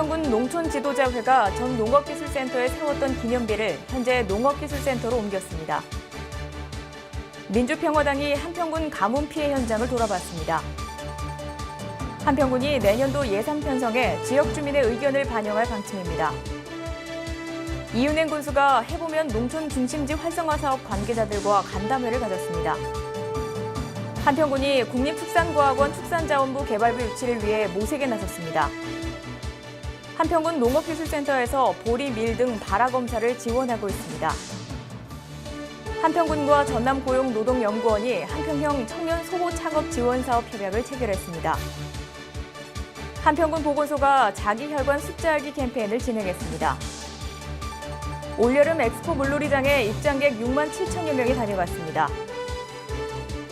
한평군 농촌지도자회가 전 농업기술센터에 세웠던 기념비를 현재 농업기술센터로 옮겼습니다. 민주평화당이 한평군 가뭄 피해 현장을 돌아봤습니다. 한평군이 내년도 예산 편성에 지역 주민의 의견을 반영할 방침입니다. 이윤행 군수가 해보면 농촌 중심지 활성화 사업 관계자들과 간담회를 가졌습니다. 한평군이 국립축산과학원 축산자원부 개발부 유치를 위해 모색에 나섰습니다. 한평군 농업기술센터에서 보리, 밀 등 발화 검사를 지원하고 있습니다. 한평군과 전남고용노동연구원이 한평형 청년 소보 창업 지원 사업 협약을 체결했습니다. 한평군 보건소가 자기혈관 숫자 알기 캠페인을 진행했습니다. 올여름 엑스포 물놀이장에 입장객 6만 7천여 명이 다녀갔습니다.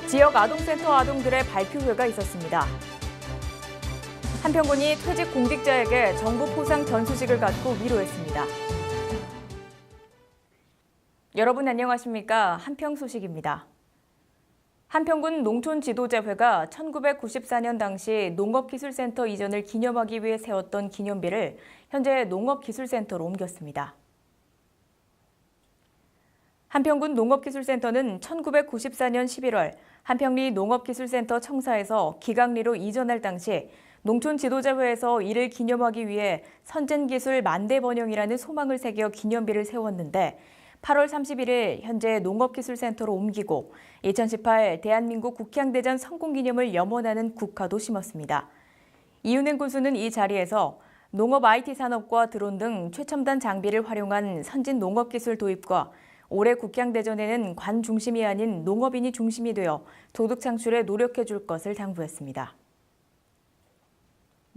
지역 아동센터 아동들의 발표회가 있었습니다. 한평군이 퇴직 공직자에게 정부 포상 전수직을 갖고 위로했습니다. 여러분 안녕하십니까? 한평 소식입니다. 한평군 농촌지도자회가 1994년 당시 농업기술센터 이전을 기념하기 위해 세웠던 기념비를 현재 농업기술센터로 옮겼습니다. 한평군 농업기술센터는 1994년 11월 한평리 농업기술센터 청사에서 기강리로 이전할 당시 농촌지도자회에서 이를 기념하기 위해 선진기술 만대번영이라는 소망을 새겨 기념비를 세웠는데 8월 31일 현재 농업기술센터로 옮기고 2018 대한민국 국향대전 성공기념을 염원하는 국화도 심었습니다. 이윤행 군수는 이 자리에서 농업 IT 산업과 드론 등 최첨단 장비를 활용한 선진 농업기술 도입과 올해 국향대전에는 관 중심이 아닌 농업인이 중심이 되어 소득 창출에 노력해 줄 것을 당부했습니다.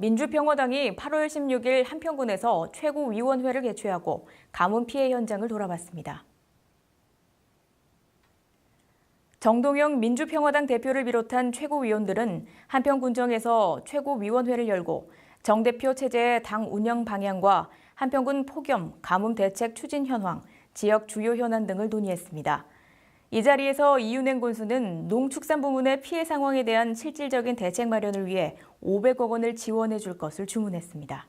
민주평화당이 8월 16일 한평군에서 최고위원회를 개최하고 가뭄 피해 현장을 돌아봤습니다. 정동영 민주평화당 대표를 비롯한 최고위원들은 한평군청에서 최고위원회를 열고 정 대표 체제의 당 운영 방향과 한평군 폭염, 가뭄 대책 추진 현황, 지역 주요 현안 등을 논의했습니다. 이 자리에서 이윤행 군수는 농축산부문의 피해 상황에 대한 실질적인 대책 마련을 위해 500억 원을 지원해 줄 것을 주문했습니다.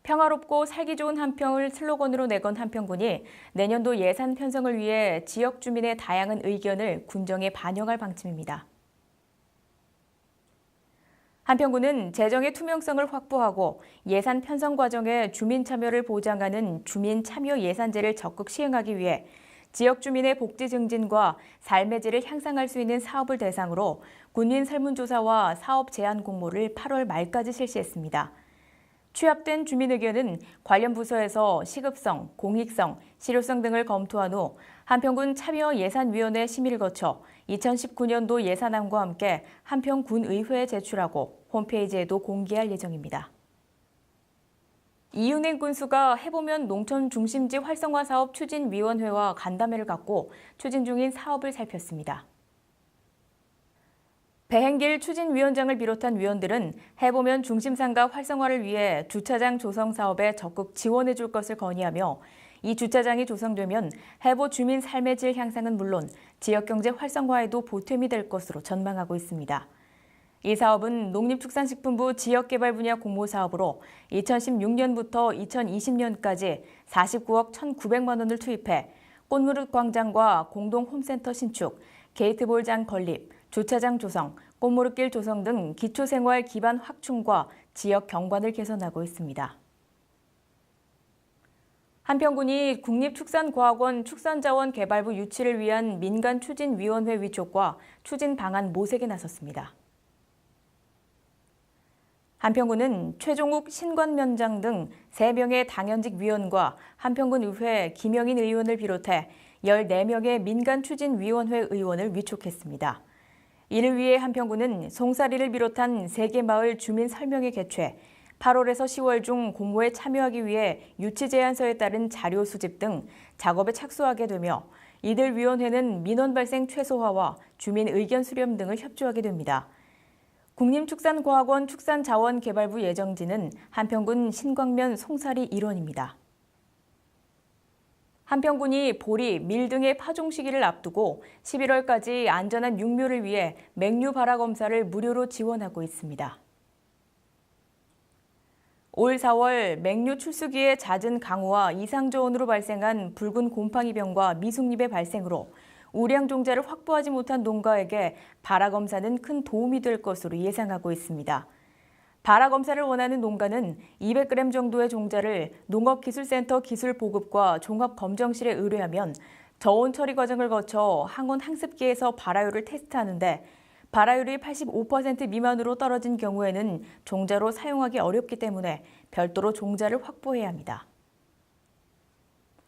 평화롭고 살기 좋은 한평을 슬로건으로 내건 한평군이 내년도 예산 편성을 위해 지역 주민의 다양한 의견을 군정에 반영할 방침입니다. 한평군은 재정의 투명성을 확보하고 예산 편성 과정에 주민 참여를 보장하는 주민 참여 예산제를 적극 시행하기 위해 지역 주민의 복지 증진과 삶의 질을 향상할 수 있는 사업을 대상으로 군민 설문조사와 사업 제안 공모를 8월 말까지 실시했습니다. 취합된 주민 의견은 관련 부서에서 시급성, 공익성, 실효성 등을 검토한 후 한평군 참여예산위원회 심의를 거쳐 2019년도 예산안과 함께 한평군의회에 제출하고 홈페이지에도 공개할 예정입니다. 이윤행 군수가 해보면 농촌 중심지 활성화 사업 추진위원회와 간담회를 갖고 추진 중인 사업을 살폈습니다. 배행길 추진위원장을 비롯한 위원들은 해보면 중심상가 활성화를 위해 주차장 조성 사업에 적극 지원해 줄 것을 건의하며 이 주차장이 조성되면 해보 주민 삶의 질 향상은 물론 지역경제 활성화에도 보탬이 될 것으로 전망하고 있습니다. 이 사업은 농림축산식품부 지역개발 분야 공모사업으로 2016년부터 2020년까지 49억 1,900만 원을 투입해 꽃무릇 광장과 공동 홈센터 신축, 게이트볼장 건립, 주차장 조성, 꽃무릇길 조성 등 기초생활 기반 확충과 지역 경관을 개선하고 있습니다. 한평군이 국립축산과학원 축산자원 개발부 유치를 위한 민간추진위원회 위촉과 추진 방안 모색에 나섰습니다. 한평군은 최종욱 신관면장 등 3명의 당연직 위원과 한평군의회 김영인 의원을 비롯해 14명의 민간추진위원회 의원을 위촉했습니다. 이를 위해 한평군은 송사리를 비롯한 3개 마을 주민 설명회 개최, 8월에서 10월 중 공모에 참여하기 위해 유치 제안서에 따른 자료 수집 등 작업에 착수하게 되며 이들 위원회는 민원 발생 최소화와 주민 의견 수렴 등을 협조하게 됩니다. 국립축산과학원 축산자원개발부 예정지는 한평군 신광면 송사리 일원입니다. 한평군이 보리, 밀 등의 파종 시기를 앞두고 11월까지 안전한 육묘를 위해 맹류 발화 검사를 무료로 지원하고 있습니다. 올 4월 맹류 출수기의 잦은 강우와 이상 저온으로 발생한 붉은 곰팡이병과 미숙잎의 발생으로 우량 종자를 확보하지 못한 농가에게 발화 검사는 큰 도움이 될 것으로 예상하고 있습니다. 발화 검사를 원하는 농가는 200g 정도의 종자를 농업기술센터 기술보급과 종합검정실에 의뢰하면 저온 처리 과정을 거쳐 항온 항습기에서 발화율을 테스트하는데 발화율이 85% 미만으로 떨어진 경우에는 종자로 사용하기 어렵기 때문에 별도로 종자를 확보해야 합니다.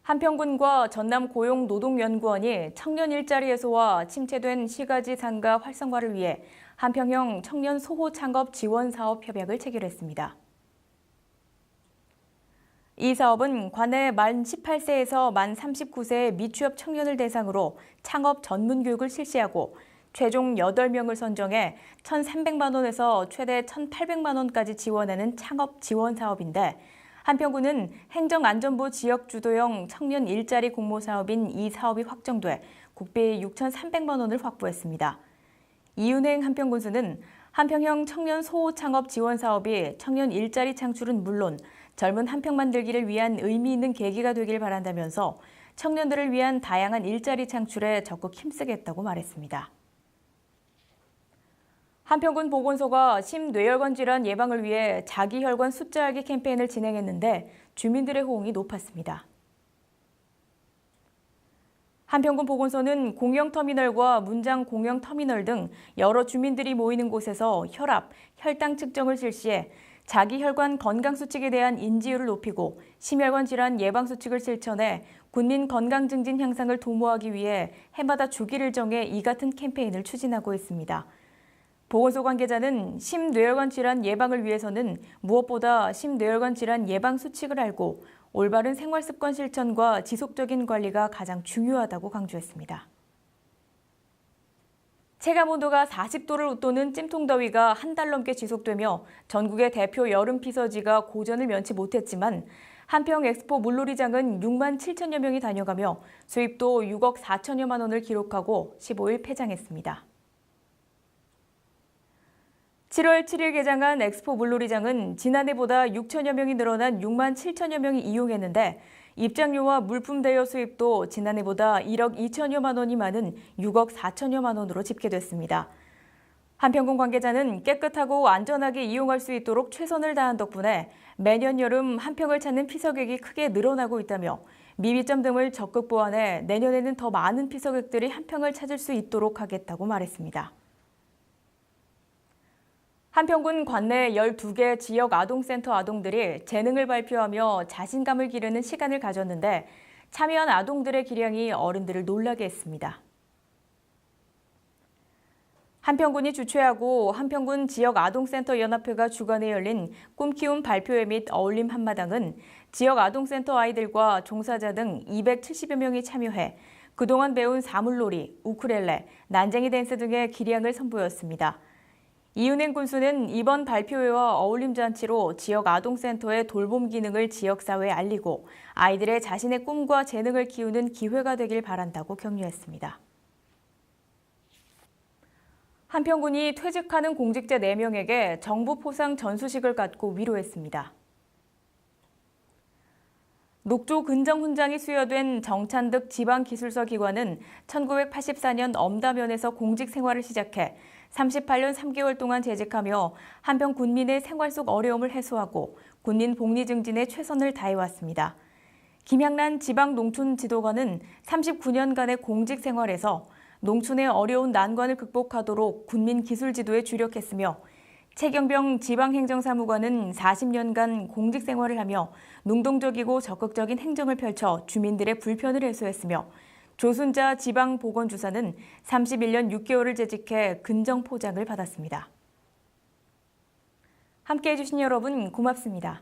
한평군과 전남고용노동연구원이 청년 일자리 해소와 침체된 시가지 상가 활성화를 위해 한평형 청년 소호 창업 지원 사업 협약을 체결했습니다. 이 사업은 관내 만 18세에서 만 39세의 미취업 청년을 대상으로 창업 전문 교육을 실시하고 최종 8명을 선정해 1,300만 원에서 최대 1,800만 원까지 지원하는 창업 지원 사업인데 한평군은 행정안전부 지역 주도형 청년 일자리 공모 사업인 이 사업이 확정돼 국비 6,300만 원을 확보했습니다. 이은행 한평군수는 한평형 청년 소호 창업 지원 사업이 청년 일자리 창출은 물론 젊은 한평 만들기를 위한 의미 있는 계기가 되길 바란다면서 청년들을 위한 다양한 일자리 창출에 적극 힘쓰겠다고 말했습니다. 한평군 보건소가 심뇌혈관 질환 예방을 위해 자기혈관 숫자 알기 캠페인을 진행했는데 주민들의 호응이 높았습니다. 한평군 보건소는 공영터미널과 문장 공영터미널 등 여러 주민들이 모이는 곳에서 혈압, 혈당 측정을 실시해 자기혈관 건강수칙에 대한 인지율을 높이고 심혈관 질환 예방수칙을 실천해 군민 건강 증진 향상을 도모하기 위해 해마다 주기를 정해 이 같은 캠페인을 추진하고 있습니다. 보건소 관계자는 심뇌혈관 질환 예방을 위해서는 무엇보다 심뇌혈관 질환 예방 수칙을 알고 올바른 생활습관 실천과 지속적인 관리가 가장 중요하다고 강조했습니다. 체감온도가 40도를 웃도는 찜통더위가 한 달 넘게 지속되며 전국의 대표 여름 피서지가 고전을 면치 못했지만 한평 엑스포 물놀이장은 6만 7천여 명이 다녀가며 수입도 6억 4천여만 원을 기록하고 15일 폐장했습니다. 7월 7일 개장한 엑스포 물놀이장은 지난해보다 6천여 명이 늘어난 6만 7천여 명이 이용했는데 입장료와 물품 대여 수입도 지난해보다 1억 2천여만 원이 많은 6억 4천여만 원으로 집계됐습니다. 한평군 관계자는 깨끗하고 안전하게 이용할 수 있도록 최선을 다한 덕분에 매년 여름 한평을 찾는 피서객이 크게 늘어나고 있다며 미비점 등을 적극 보완해 내년에는 더 많은 피서객들이 한평을 찾을 수 있도록 하겠다고 말했습니다. 한평군 관내 12개 지역 아동센터 아동들이 재능을 발표하며 자신감을 기르는 시간을 가졌는데 참여한 아동들의 기량이 어른들을 놀라게 했습니다. 한평군이 주최하고 한평군 지역 아동센터 연합회가 주관해 열린 꿈키움 발표회 및 어울림 한마당은 지역 아동센터 아이들과 종사자 등 270여 명이 참여해 그동안 배운 사물놀이, 우쿨렐레, 난쟁이 댄스 등의 기량을 선보였습니다. 이은행 군수는 이번 발표회와 어울림 잔치로 지역 아동센터의 돌봄 기능을 지역사회에 알리고 아이들의 자신의 꿈과 재능을 키우는 기회가 되길 바란다고 격려했습니다. 한평군이 퇴직하는 공직자 4명에게 정부 포상 전수식을 갖고 위로했습니다. 녹조 근정 훈장이 수여된 정찬득 지방기술서 기관은 1984년 엄다면에서 공직 생활을 시작해 38년 3개월 동안 재직하며 한평 군민의 생활 속 어려움을 해소하고 군민 복리 증진에 최선을 다해왔습니다. 김향란 지방농촌지도관은 39년간의 공직 생활에서 농촌의 어려운 난관을 극복하도록 군민 기술 지도에 주력했으며 최경병 지방행정사무관은 40년간 공직 생활을 하며 능동적이고 적극적인 행정을 펼쳐 주민들의 불편을 해소했으며 조순자 지방보건주사는 31년 6개월을 재직해 근정포장을 받았습니다. 함께해 주신 여러분 고맙습니다.